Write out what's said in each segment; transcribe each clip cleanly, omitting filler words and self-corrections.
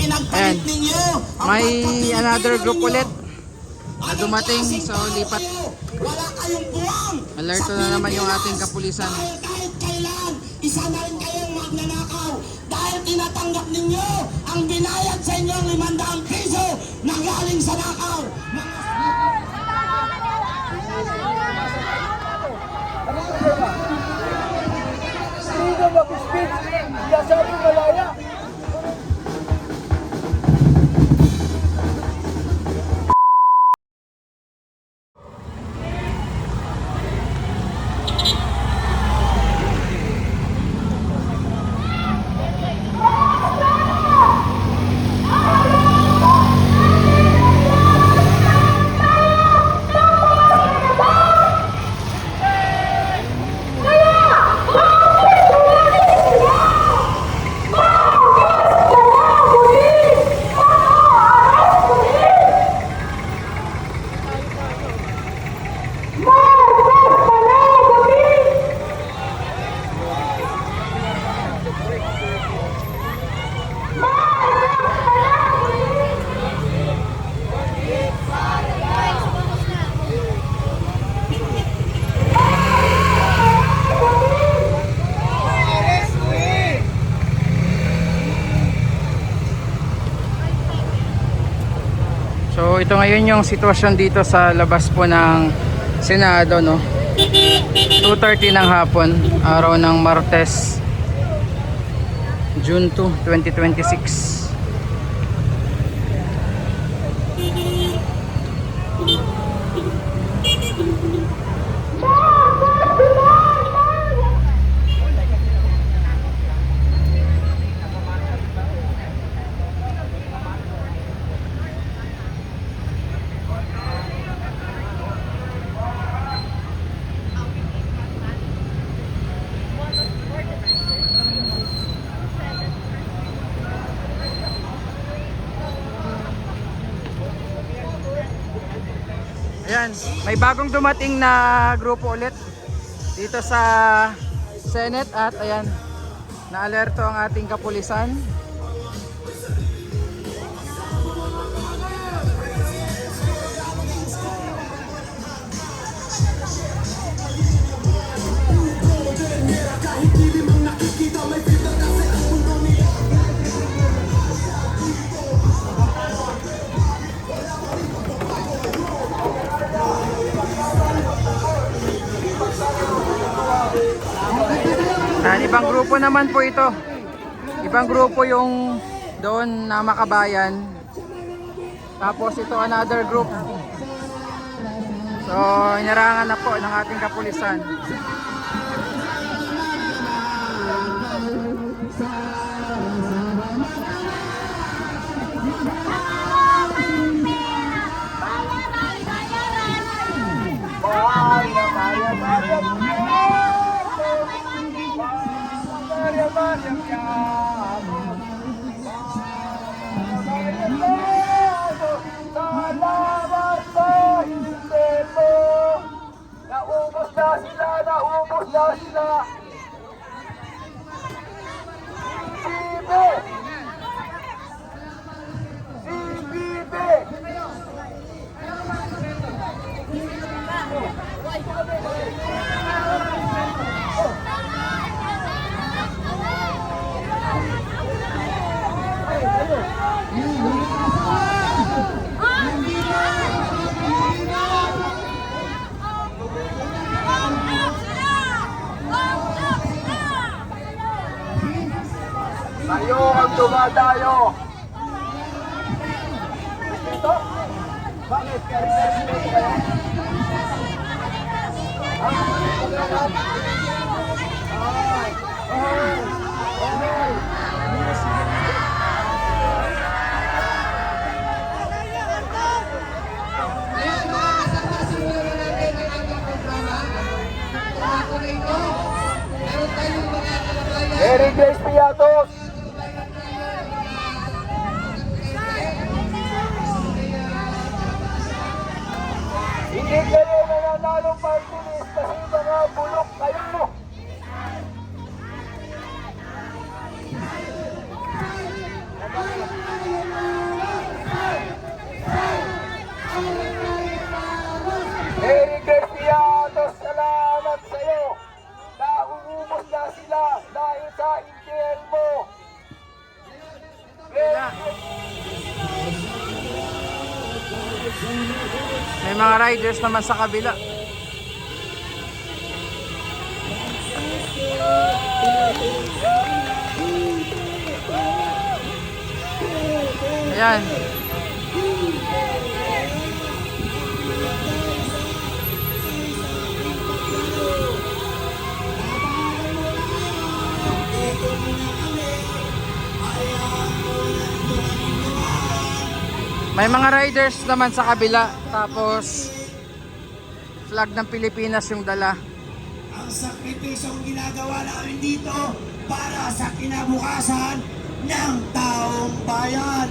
Ayan, may another group ulit na dumating, so lipat. Alerto na naman yung ating kapulisan. Kahit kailan, isa na rin kayong magnanakaw dahil tinatanggap ninyo ang binayad sa inyong 500 piso na galing sa nakaw. Freedom of speech, sinasabi malaya. So ito ngayon yung sitwasyon dito sa labas po ng Senado, no. 2:30 ng hapon, araw ng Martes, June 2, 2026. Ayan, may bagong dumating na grupo ulit dito sa Senate at ayan, na-alerto ang ating kapulisan. Ibang grupo naman po ito. Ibang grupo yung doon na Makabayan. Tapos ito another group. So inarangan na po ng ating kapulisan. Naubos na sila. Kayo ang dumadayo. Ito? Bakit? Kaya-respeto kayo? Mary Grace Piatos. Hindi kayo nananalong party list kasi mga bulok kayo. May mga riders naman sa kabila. Ayan. May mga riders naman sa kabila. Tapos flag ng Pilipinas yung dala. Ang sakripisyong ginagawa namin dito para sa kinabukasan ng taong bayan.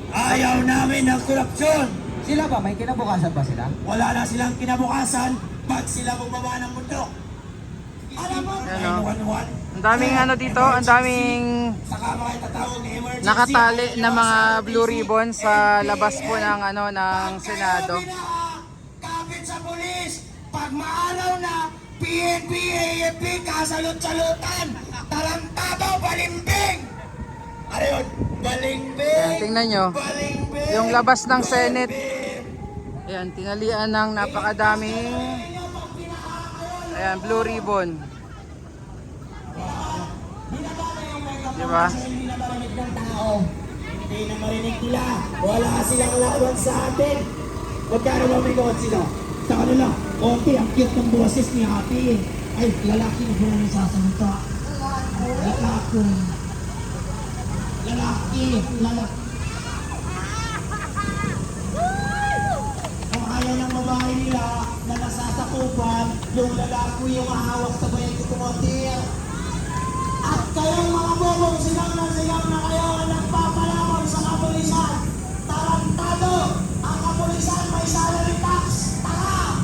Ayaw namin ng korupsyon. Sila ba? May kinabukasan ba sila? Wala na silang kinabukasan pag sila bumaba ng mundo. Alam mo, Ano? 911. Ang daming ano dito, ang daming Saka mga itatawag na emergency. nakatali na mga blue ribbon sa labas po ng ano ng Senado. Kapit sa pulis. Pag maalaw na, PNP, AFP, kasalot-salutan. Tarantado, balimbing. Ano yun? Balimbing. Ayan, tingnan nyo. Balimbing. Yung labas ng Senate. Ayan, tinalian ng napakadaming ayan, blue ribbon. Diba? Hindi na marinig ng tao. Hindi na marinig nila. Wala silang laban sa atin. Magkano ba may gawin sila? Sa kanila, okay, ang cute ng boses ni Happy. Ay, lalaki na ba na sasalita? Lalaki. Lalaki. Lalaki. Ang ayaw ng babae nila na nasasakupan, yung lalaki yung mahawak sa bayan ni Kumotir. At kayong mga bobong silang na kayo nagpapalaman sa kapulisan. Tarantado! Ang kapulisan may salary tax! Tara!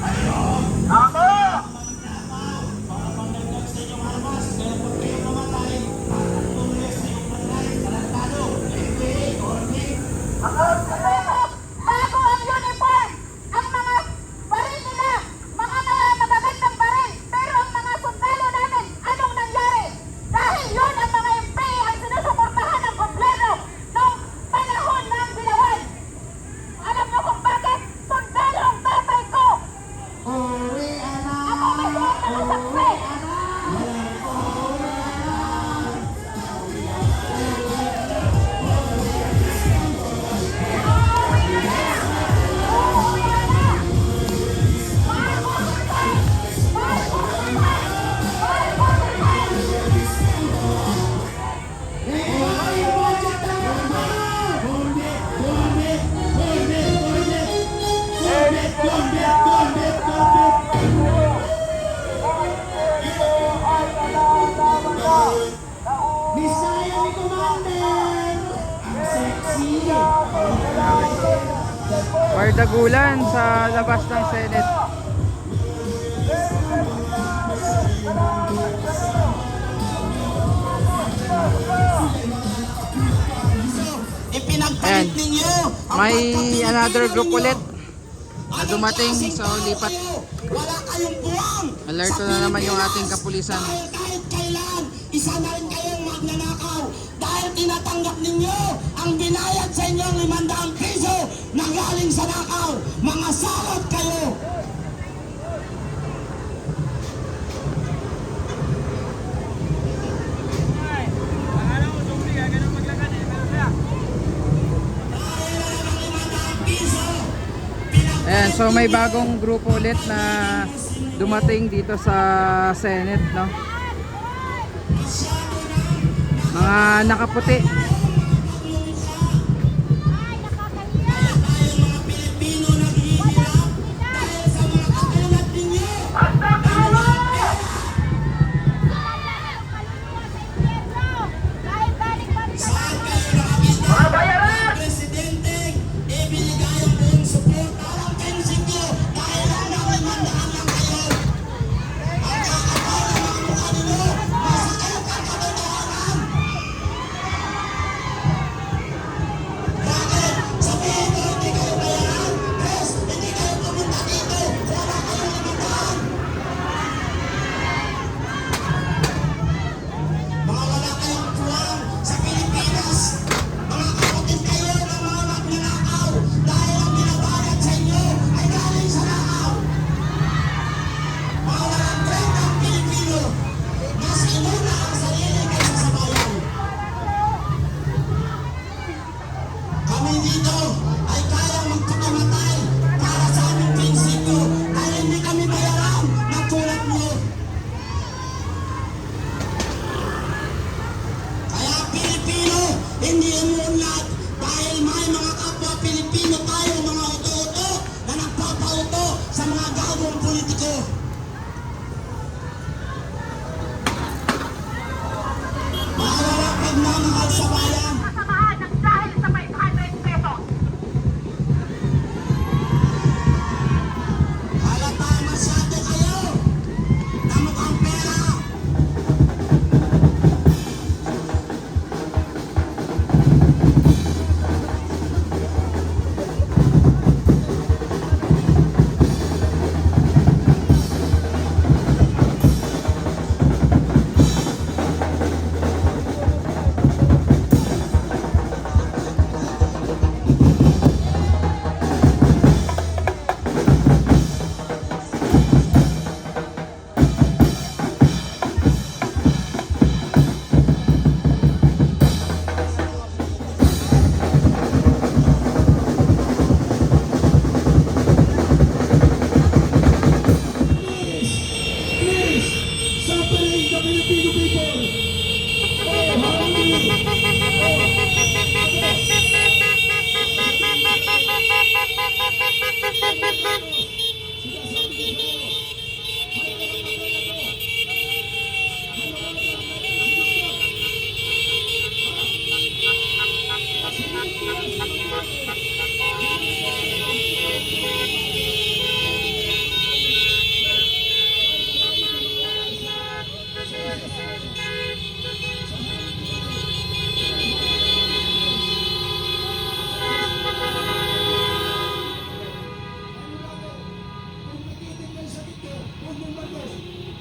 Ayun! Tama! Para pag nag-tax sa inyong armas, kaya pag kayo namatay, tulis sa inyong patay. Tarantado! NBA, Corny! Bago ang uniform, ang mga baril nila, mga magagandang baril. Pero ang mga sundalo namin, anong nangyari? Dahil yun ang mga MP ang sinusuportahan ng gobyerno noong panahon ng Dilawan. Alam mo kung bakit? Sundalo ang tatay ko. Uwi, anak! Ako may suwerte na sakse. Bisaya ni Commander! Ang sexy! Bardagulan sa labas ng Senate. Ipinagpalit Ayan. ninyo ang May pagka-Pilipino another group ninyo. ulit na dumating, Anong so klaseng lipat. tao kayo? Wala kayong buwang Alerto sa na naman yung Pilipinas. ating kapulisan. Dahil kahit kailan, isa na rin kayong magnanakaw. Dahil tinatanggap ninyo ang binayad sa inyong 500 piso na galing sa nakaw. Mga salot kayo. Ayan, so may bagong grupo ulit na dumating dito sa Senate, no? Mga nakaputi. Ay, nakakahiya. Pilipino naghihirap dahil sa mga katulad ninyo. Dahil balik-balik na Saan kayo nakakita? Presidente, ibinigay ang buong suporta ng prinsipyo dahil lang naman mandaan lang kayo. Ang kakatawa ng mga mukha ninyo, masakit ang katotohanan. hindi umunlad dahil may mga kapwa Pilipino tayo, mga uto-uto na nagpapauto sa mga gagawang politiko. Mawala pagmamahal sa bayan. Kasamahan ng dahil sa 500 pesos. Halata masyado kayo na mukhang pera. Suffering the Filipino people.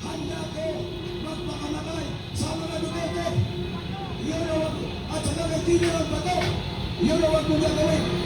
Handa ko magpakamatay sa mga Duterte. Yun ang at saka kay General Bato. Yun ang wag mong gagawin.